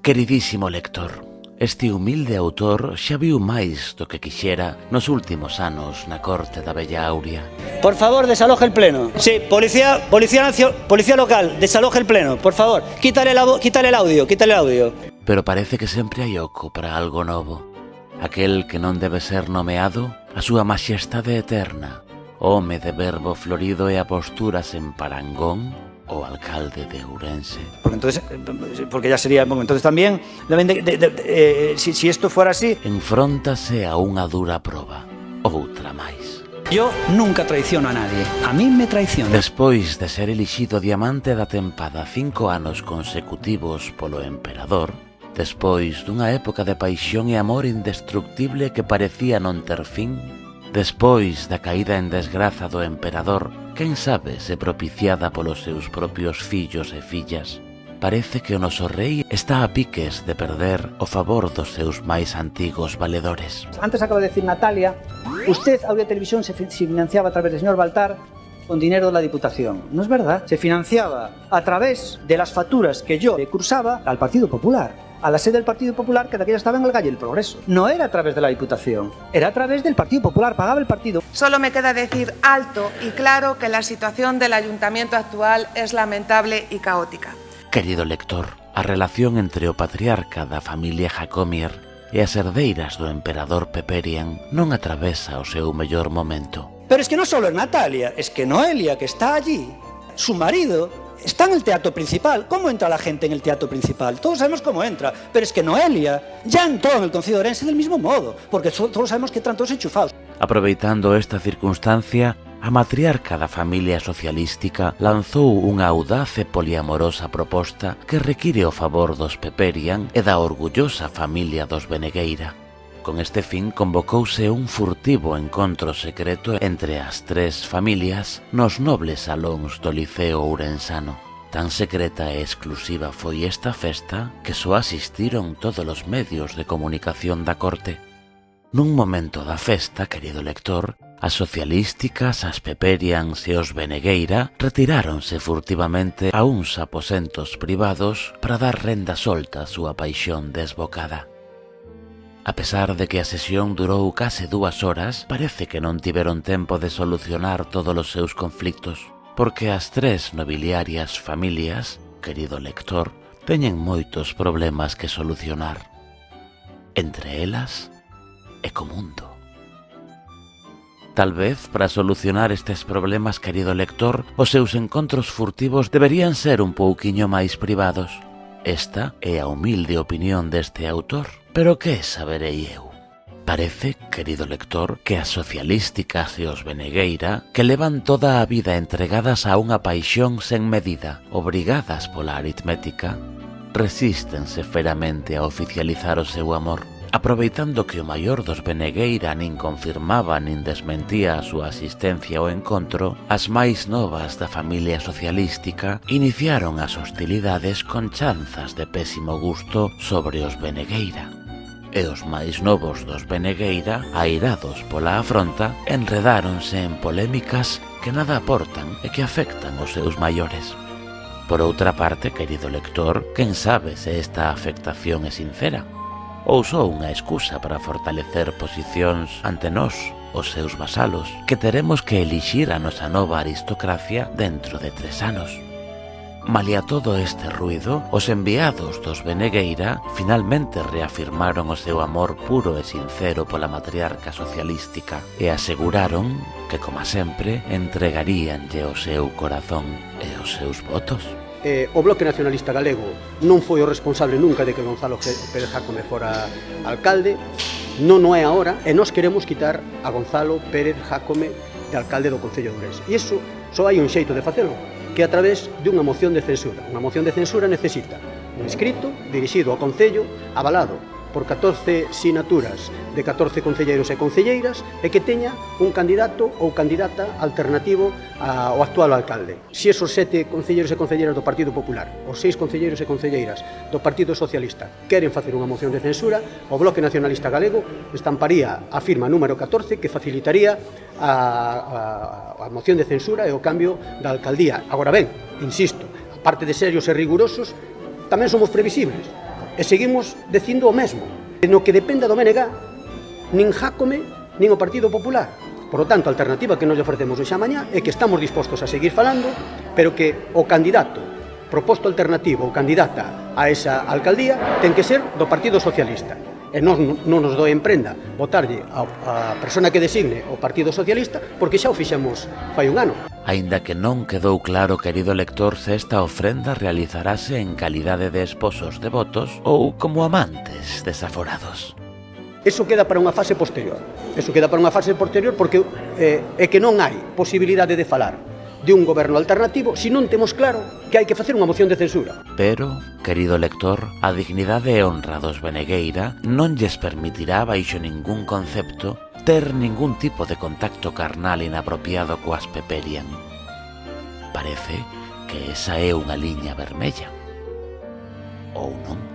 Queridísimo lector, este humilde autor xa viu máis do que quixera nos últimos anos na corte da Bella Aurea. Por favor, desaloje el pleno. Sí, policía local, desaloje el pleno, por favor. Quítale el audio. Pero parece que sempre hai oco para algo novo. Aquel que non debe ser nomeado, a súa maxestade eterna, home de verbo florido e a posturas en parangón, o alcalde de Ourense. Porque ya sería, bueno, entonces también, si esto fuera así... Enfróntase a unha dura proba, outra máis. Yo nunca traiciono a nadie, a mí me traiciona. Despois de ser elixido diamante da tempada 5 anos consecutivos polo emperador, despois dunha época de paixón e amor indestructible que parecía non ter fin, despois da caída en desgraza do emperador, quen sabe se propiciada polos seus propios fillos e fillas, parece que o noso rei está a piques de perder o favor dos seus máis antigos valedores. Antes acaba de decir Natalia, usted, Aurea Televisión, se financiaba a través del señor Baltar con dinero de la Diputación. No es verdad, se financiaba a través de las facturas que yo cursaba al Partido Popular, a la sede del Partido Popular, que de aquella estaba en el Galle del Progreso. No era a través de la Diputación, era a través del Partido Popular, pagaba el partido. Solo me queda decir alto y claro que la situación del ayuntamiento actual es lamentable y caótica. Querido lector, a relación entre o patriarca da familia Jacomier e as herdeiras do emperador Peperian non atravesa o seu mellor momento. Pero es que no solo es Natalia, es que Noelia, que está allí, su marido, está en el teatro principal. ¿Cómo entra la gente en el teatro principal? Todos sabemos cómo entra, pero es que Noelia ya entró en el Concello de Ourense del mismo modo, porque todos sabemos que entran todos enchufados. Aproveitando esta circunstancia, a matriarca da familia socialística lanzou unha audaz e poliamorosa proposta que require o favor dos Peperian e da orgullosa familia dos Benegueira. Con este fin convocouse un furtivo encontro secreto entre as tres familias nos nobles salóns do Liceo Ourensano. Tan secreta e exclusiva foi esta festa que só asistiron todos os medios de comunicación da corte. Nun momento da festa, querido lector, as socialísticas, as Peperians e os Benegueira retiráronse furtivamente a uns aposentos privados para dar renda solta á súa paixón desbocada. A pesar de que a sesión durou case 2 horas, parece que non tiveron tempo de solucionar todos os seus conflictos, porque as tres nobiliarias familias, querido lector, teñen moitos problemas que solucionar. Entre elas, Ecomundo. Tal vez, para solucionar estes problemas, querido lector, os seus encontros furtivos deberían ser un pouquiño máis privados. Esta é a humilde opinión deste autor. Pero que saberei eu? Parece, querido lector, que as socialísticas e os Benegueira, que levan toda a vida entregadas a unha paixón sen medida, obrigadas pola aritmética, resístense feramente a oficializar o seu amor. Aproveitando que o maior dos Benegueira nin confirmaba nin desmentía a súa asistencia ao encontro, as máis novas da familia socialística iniciaron as hostilidades con chanzas de pésimo gusto sobre os Benegueira. E os máis novos dos Benegueira, airados pola afronta, enredáronse en polémicas que nada aportan e que afectan os seus maiores. Por outra parte, querido lector, quen sabe se esta afectación é sincera? Ou só unha excusa para fortalecer posicións ante nós, os seus vasalos, que teremos que elixir a nosa nova aristocracia dentro de 3 anos. Malia todo este ruido, os enviados dos Benegueira finalmente reafirmaron o seu amor puro e sincero pola matriarca socialística e aseguraron que, como sempre, entregaríanlle o seu corazón e os seus votos. O Bloque Nacionalista Galego non foi o responsable nunca de que Gonzalo Pérez Jácome fora alcalde, non o é agora, e nós queremos quitar a Gonzalo Pérez Jácome de alcalde do Concello de Ourense. E iso só hai un xeito de facelo, que é a través dunha moción de censura. Unha moción de censura necesita un escrito dirixido ao Concello, avalado por 14 sinaturas de 14 concelleiros e concelleiras e que teña un candidato ou candidata alternativo ao actual alcalde. Se esos 7 concelleiros e concelleiras do Partido Popular, os 6 concelleiros e concelleiras do Partido Socialista queren facer unha moción de censura, o Bloque Nacionalista Galego estamparía a firma número 14 que facilitaría a moción de censura e o cambio da alcaldía. Agora ben, insisto, aparte de serios e rigurosos, tamén somos previsibles. e seguimos dicindo o mesmo. No que dependa do BNG, nin Jácome, nin o Partido Popular. Por lo tanto, a alternativa que nos ofrecemos hoxe a mañá é que estamos dispostos a seguir falando, pero que o candidato proposto alternativo ou candidata a esa alcaldía ten que ser do Partido Socialista. E non nos doe en prenda votarlle a persona que designe o Partido Socialista porque xa o fixemos fai un ano. Aínda que non quedou claro, querido lector, se esta ofrenda realizarase en calidade de esposos devotos ou como amantes desaforados. Eso queda para unha fase posterior. Porque é que non hai posibilidade de falar de un goberno alternativo se non temos claro que hai que facer unha moción de censura. Pero, querido lector, a dignidade e honra dos Benegueira non lles permitirá, baixo ningún concepto, ter ningún tipo de contacto carnal inapropiado coas Peperian. Parece que esa é unha liña vermella. Ou non?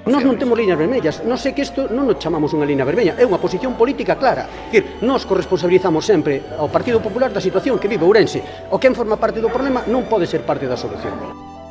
Nós non temos liñas vermellas, non sei que isto non nos chamamos unha liña vermella, é unha posición política clara. É dicir, nós corresponsabilizamos sempre ao Partido Popular da situación que vive Ourense. O quen forma parte do problema non pode ser parte da solución.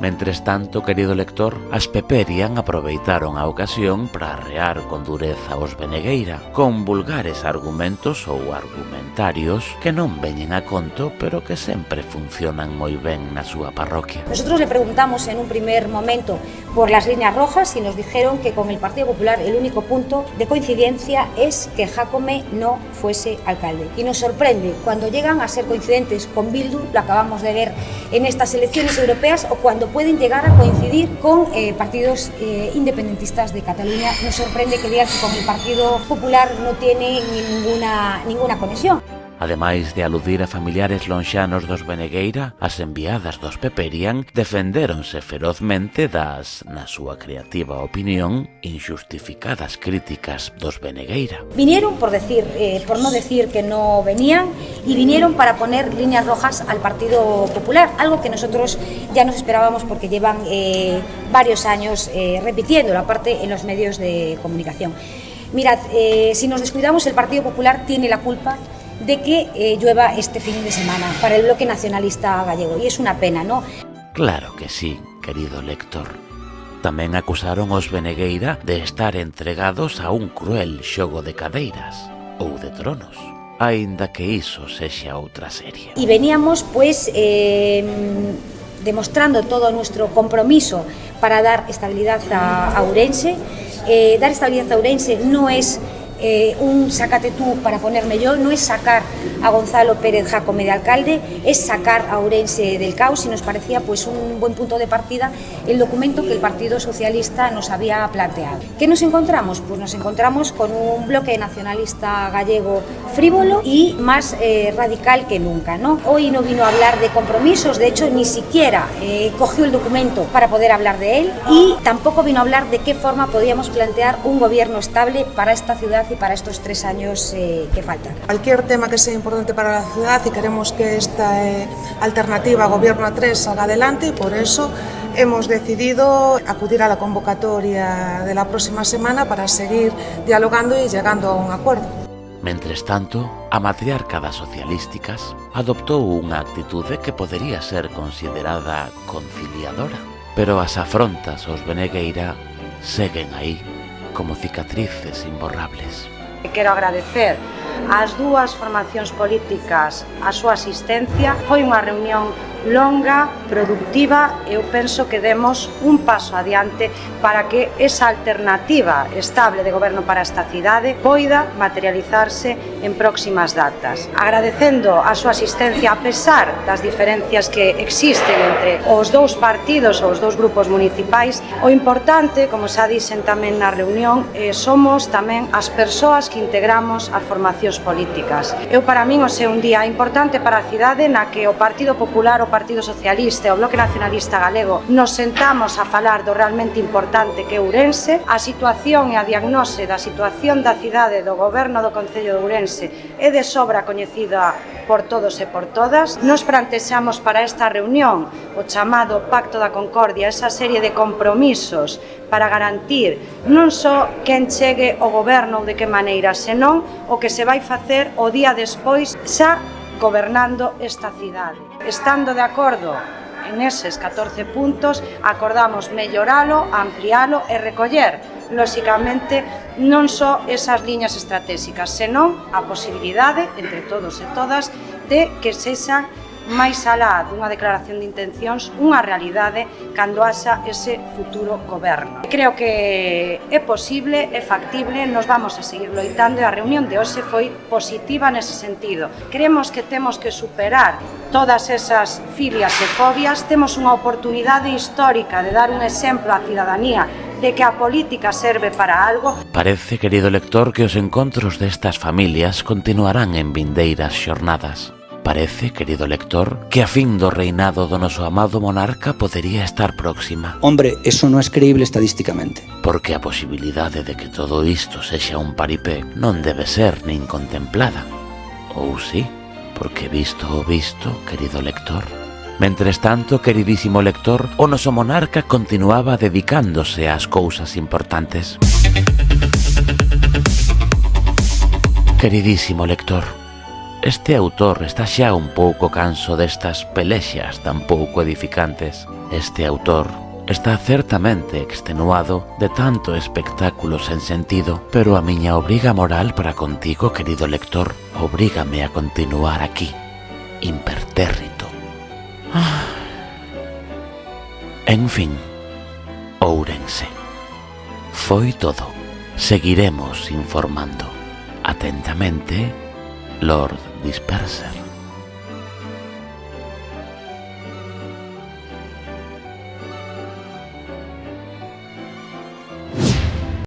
Mentres tanto, querido lector, as Peperian aproveitaron a ocasión para arrear con dureza os Benegueira, con vulgares argumentos ou argumentarios que non veñen a conto, pero que sempre funcionan moi ben na súa parroquia. Nosotros le preguntamos en un primer momento por las líneas rojas y nos dijeron que con el Partido Popular el único punto de coincidencia es que Jácome no fuese alcalde. Y nos sorprende cuando llegan a ser coincidentes con Bildu, lo acabamos de ver en estas elecciones europeas, o cuando pueden llegar a coincidir con partidos independentistas de Cataluña. Nos sorprende que digan que con el Partido Popular no tiene ninguna conexión. Ademais de aludir a familiares lonxanos dos Benegueira, as enviadas dos Peperian defendéronse ferozmente das, na súa creativa opinión, injustificadas críticas dos Benegueira. Vinieron por no decir que no venían, y vinieron para poner líneas rojas al Partido Popular, algo que nosotros ya nos esperábamos porque llevan varios años repitiéndolo, aparte en los medios de comunicación. Mirad, si nos descuidamos, el Partido Popular tiene la culpa de que llueva este fin de semana para el bloque nacionalista gallego, y es una pena, ¿no? Claro que sí, querido lector. Tamén acusaron os Benegueira de estar entregados a un cruel xogo de cadeiras ou de tronos, aínda que iso sexa outra serie. Y veníamos, pues, demostrando todo nuestro compromiso para dar estabilidad a Ourense. Dar estabilidad a Ourense no es un sácate tú para ponerme yo, no es sacar a Gonzalo Pérez Jácome de alcalde, es sacar a Ourense del caos, y nos parecía pues un buen punto de partida el documento que el Partido Socialista nos había planteado. ¿Qué nos encontramos? Pues nos encontramos con un bloque nacionalista gallego frívolo y más radical que nunca, ¿no? Hoy no vino a hablar de compromisos, de hecho ni siquiera cogió el documento para poder hablar de él, y tampoco vino a hablar de qué forma podíamos plantear un gobierno estable para esta ciudad y para estos 3 años que faltan. Cualquier tema que sea importante para la ciudad, y queremos que esta alternativa Gobierno a 3 salga adelante, y por eso hemos decidido acudir a la convocatoria de la próxima semana para seguir dialogando y llegando a un acuerdo. Mentres tanto, a matriarca das socialísticas adoptou unha actitude que podería ser considerada conciliadora, pero as afrontas aos Benegueira seguen aí como cicatrices imborrables. Quero agradecer ás dúas formacións políticas a súa asistencia. Foi unha reunión longa, productiva, e eu penso que demos un paso adiante para que esa alternativa estable de goberno para esta cidade poida materializarse en próximas datas. Agradecendo a súa asistencia a pesar das diferencias que existen entre os dous partidos ou os dous grupos municipais, o importante, como xa dixen tamén na reunión, somos tamén as persoas que integramos as formacións políticas. Para min hoxe é un día importante para a cidade na que o Partido Popular, o Partido Socialista e o Bloque Nacionalista Galego nos sentamos a falar do realmente importante que é Ourense. A situación e a diagnose da situación da cidade, do goberno do Concello de Ourense, é de sobra coñecida por todos e por todas. Nos plantexamos para esta reunión o chamado Pacto da Concordia, esa serie de compromisos para garantir non só quen chegue ao goberno ou de que maneira, senón o que se vai facer o día despois xa gobernando esta cidade. Estando de acordo en eses 14 puntos acordamos melloralo, amplialo e recoller, lóxicamente, non só esas liñas estratégicas, senón a posibilidade, entre todos e todas, de que sexan máis alá dunha declaración de intencións unha realidade cando haxa ese futuro goberno. Creo que é posible, é factible, nos vamos a seguir loitando e a reunión de hoxe foi positiva nese sentido. Creemos que temos que superar todas esas filias e fobias, temos unha oportunidade histórica de dar un exemplo á cidadanía de que a política serve para algo. Parece, querido lector, que os encontros destas familias continuarán en vindeiras xornadas. Parece, querido lector, que a fin do reinado do noso amado monarca podería estar próxima. Hombre, eso non é creíble estadísticamente. Porque a posibilidade de que todo isto sexa un paripé non debe ser nin contemplada. Ou sí, porque visto o visto, querido lector. Mentres tanto, queridísimo lector, o noso monarca continuaba dedicándose ás cousas importantes. Queridísimo lector, este autor está xa un pouco canso destas pelexas tan pouco edificantes. Este autor está certamente extenuado de tanto espectáculo sen sentido, pero a miña obriga moral para contigo, querido lector, obrígame a continuar aquí, impertérrito. En fin, Ourense. Foi todo. Seguiremos informando. Atentamente, Lord Disperser.